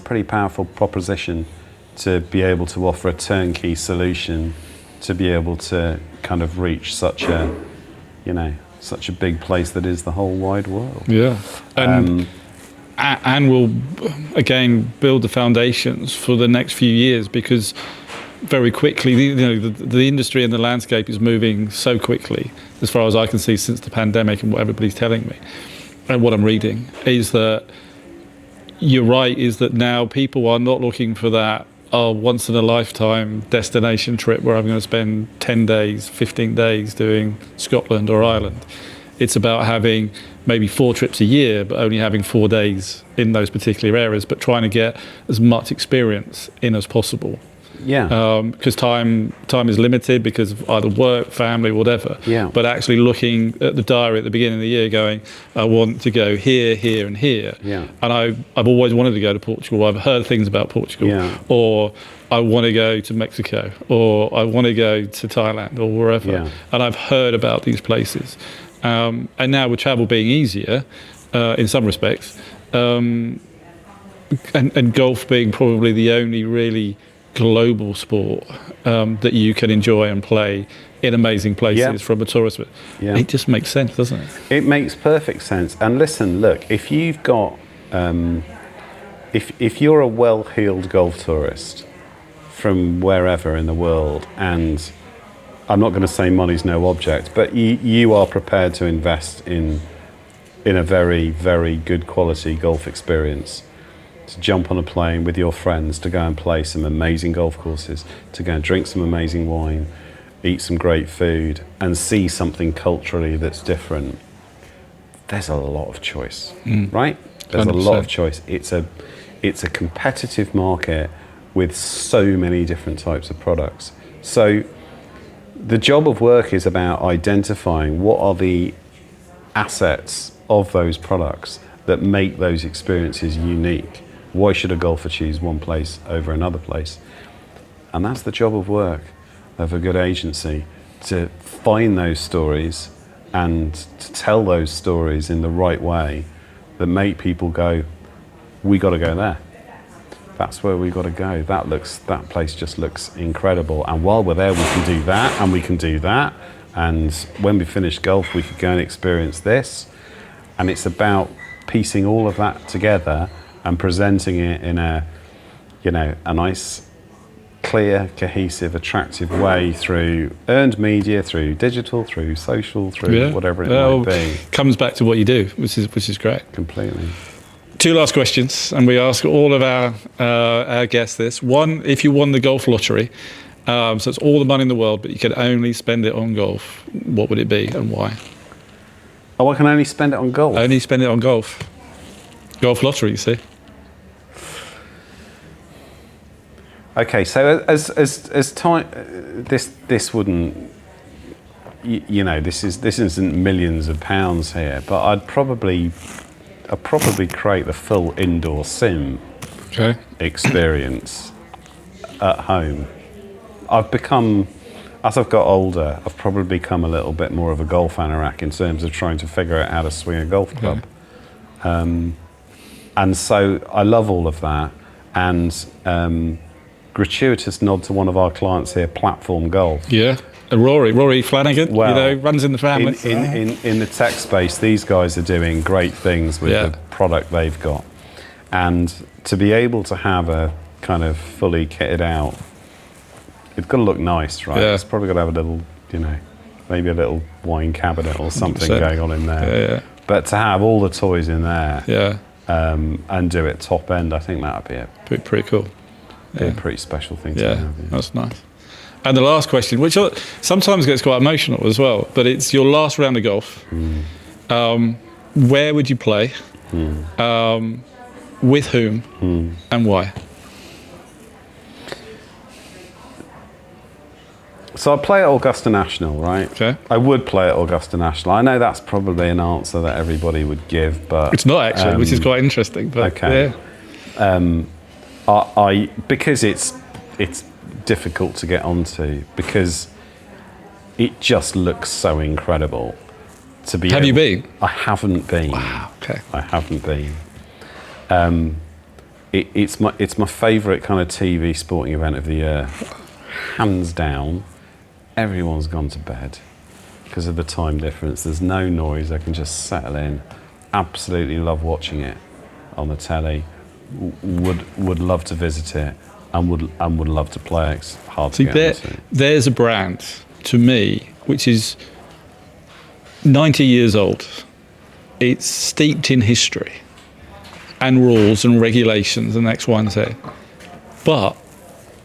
pretty powerful proposition to be able to offer a turnkey solution, to be able to kind of reach such a big place that is the whole wide world. Yeah, and we'll again build the foundations for the next few years, because very quickly the industry and the landscape is moving so quickly, as far as I can see, since the pandemic, and what everybody's telling me and what I'm reading is that you're right, is that now people are not looking for that once in a lifetime destination trip where I'm going to spend 10 days, 15 days doing Scotland or Ireland. It's about having maybe 4 trips a year, but only having 4 days in those particular areas, but trying to get as much experience in as possible. Yeah. Because time is limited because of either work, family, whatever. Yeah. But actually looking at the diary at the beginning of the year going, I want to go here, here and here. Yeah. And I've always wanted to go to Portugal. I've heard things about Portugal. Yeah. Or I want to go to Mexico, or I want to go to Thailand or wherever. Yeah. And I've heard about these places. And now with travel being easier in some respects, and golf being probably the only really global sport that you can enjoy and play in amazing places from a tourist. It just makes sense, doesn't it? It makes perfect sense. And listen, look, if you've got if you're a well-heeled golf tourist from wherever in the world, and I'm not going to say money's no object, but you are prepared to invest in a very, very good quality golf experience, to jump on a plane with your friends, to go and play some amazing golf courses, to go and drink some amazing wine, eat some great food, and see something culturally that's different, there's a lot of choice, right? There's 100%. A lot of choice. It's a competitive market with so many different types of products. So the job of work is about identifying what are the assets of those products that make those experiences unique. Why should a golfer choose one place over another place? And that's the job of work of a good agency, to find those stories and to tell those stories in the right way that make people go, we got to go there. That's where we got to go. That place just looks incredible. And while we're there, we can do that and we can do that. And when we finish golf, we could go and experience this. And it's about piecing all of that together and presenting it in a nice, clear, cohesive, attractive way through earned media, through digital, through social, through whatever it might be. Comes back to what you do, which is great. Completely. 2 last questions, and we ask all of our guests this. One, if you won the golf lottery, so it's all the money in the world, but you could only spend it on golf, what would it be and why? Oh, I can only spend it on golf? Only spend it on golf. Golf lottery, you see. Okay, so as time, this wouldn't, this isn't millions of pounds here, but I'd probably create the full indoor sim experience at home. As I've got older, I've probably become a little bit more of a golf anorak in terms of trying to figure out how to swing a golf club. And so I love all of that. And gratuitous nod to one of our clients here, Platform Golf. Yeah, Rory Flanagan, runs in the family. In the tech space, these guys are doing great things with the product they've got. And to be able to have a kind of fully kitted out, it's got to look nice, right? It's probably got to have a little, maybe a little wine cabinet or something 100%. Going on in there. Yeah. But to have all the toys in there and do it top end, I think that would be pretty cool. A pretty special thing to have. Yeah, that's nice. And the last question, which sometimes gets quite emotional as well, but it's your last round of golf. Where would you play? With whom? And why? So I play at Augusta National, right? Okay. I would play at Augusta National. I know that's probably an answer that everybody would give, but it's not actually, which is quite interesting. But okay. I because it's difficult to get onto because it just looks so incredible to be. Have you been? I haven't been. Wow. Okay. I haven't been. It's my favourite kind of TV sporting event of the year, hands down. Everyone's gone to bed because of the time difference. There's no noise. I can just settle in. Absolutely love watching it on the telly. Would love to visit it and would love to play it. It's hard to get into. There's a brand to me which is 90 years old. It's steeped in history and rules and regulations and X, Y, and Z. But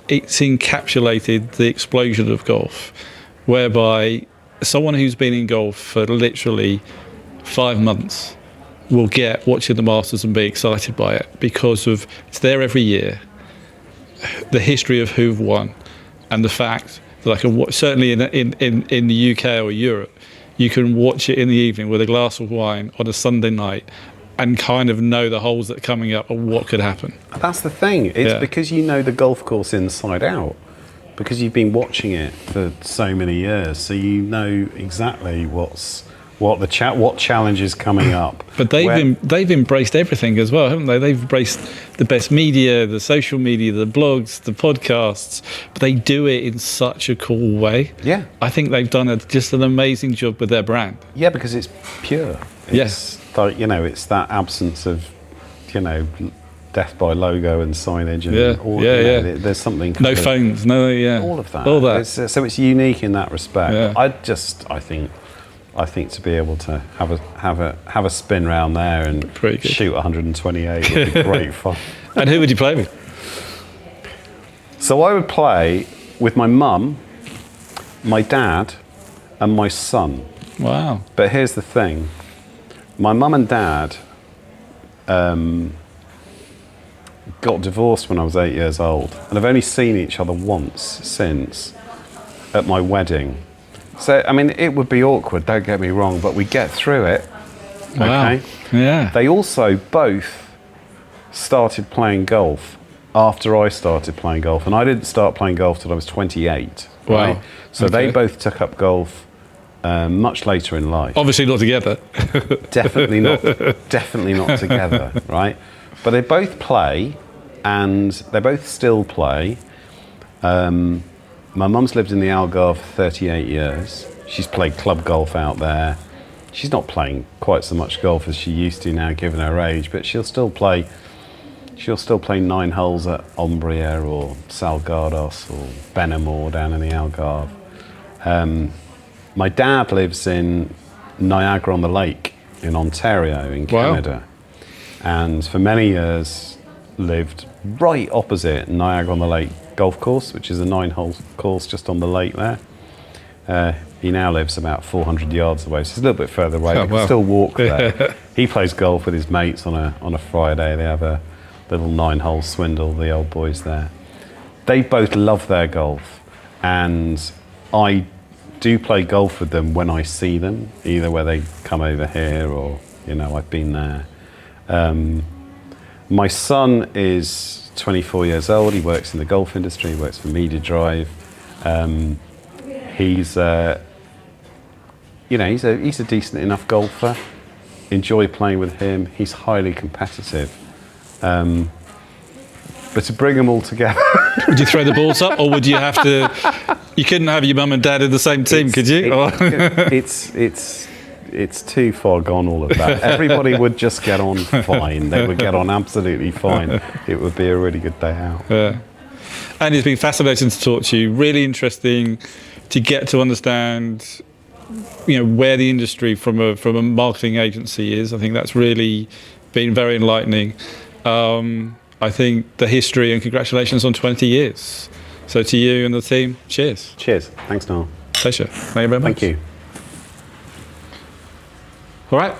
it's encapsulated the explosion of golf, whereby someone who's been in golf for literally 5 months will get watching the Masters and be excited by it because of it's there every year, the history of who've won, and the fact that I can certainly in the UK or Europe, you can watch it in the evening with a glass of wine on a Sunday night and kind of know the holes that are coming up and what could happen. That's the thing. It's because you know the golf course inside out, because you've been watching it for so many years, so you know exactly what challenge is coming up. But they've embraced everything as well, haven't they? They've embraced the best media, the social media, the blogs, the podcasts, but they do it in such a cool way. Yeah. I think they've done just an amazing job with their brand. Yeah, because it's pure. Yes. Like, it's that absence of, death by logo and signage and all. There's something. No phones. All of that. All that. So it's unique in that respect. Yeah. I think to be able to have a spin round there and shoot 128 would be great fun. And who would you play with? So I would play with my mum, my dad, and my son. Wow. But here's the thing. My mum and dad got divorced when I was 8 years old, and I've only seen each other once since, at my wedding. So, I mean, it would be awkward, don't get me wrong, but we get through it. Wow. Okay? Yeah. They also both started playing golf after I started playing golf, and I didn't start playing golf till I was 28. Wow. Right? So they both took up golf much later in life. Obviously not together. Definitely not together, right? But they both play, and they both still play. My mum's lived in the Algarve for 38 years. She's played club golf out there. She's not playing quite so much golf as she used to now, given her age, but she'll still play 9 holes at Umbria or Salgados or Benamor down in the Algarve. My dad lives in Niagara-on-the-Lake in Ontario in Canada. And for many years lived right opposite Niagara-on-the-Lake golf course, which is a 9-hole course just on the lake there. He now lives about 400 yards away, so it's a little bit further away. He can still walk there. He plays golf with his mates on a Friday. They have a little 9-hole swindle, the old boys there. they both love their golf, and I do play golf with them when I see them, either where they come over here or, I've been there. My son is 24 years old. He works in the golf industry. He works for Media Drive. He's he's a decent enough golfer. Enjoy playing with him. He's highly competitive. But to bring them all together, would you throw the balls up, or would you have to? You couldn't have your mum and dad in the same team, could you? It's too far gone, all of that. Everybody would just get on fine. They would get on absolutely fine. It would be a really good day out. Yeah. And it's been fascinating to talk to you. Really interesting to get to understand, where the industry from a marketing agency is. I think that's really been very enlightening. I think the history, and congratulations on 20 years. So to you and the team, cheers. Cheers. Thanks, Noel. Pleasure. Thank you very much. Thank you. All right.